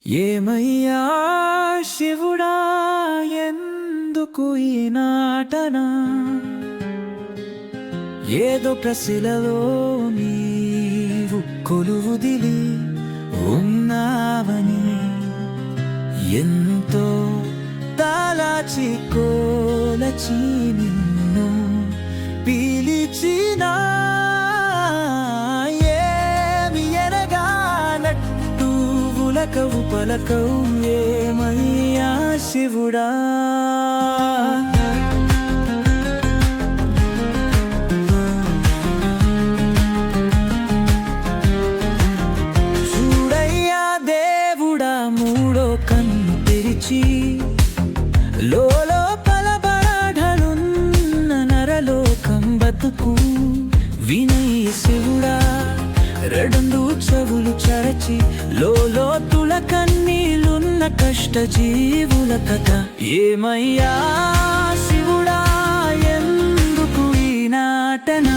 ఏమయ్యా శివుడా ఎందుకు ఈ నాటన ఏదో ప్రసిలలో నీవు కొలువుదిలి ఉన్నావని ఎంతో తాలాచి కోలచి నిన్ను పిలిచినా ఏమి ఎనగానట్టు ఉలకవు పలకవు ఏమయ్యా శివుడా లోపల బడలున్న నరలోకం బతుకు వినయ శివుడా రెండు చెవులు చరచి లోతుల కన్నీలున్న కష్ట జీవుల కథ ఏమయ్యా శివుడా ఎందుకు ఈ నాటన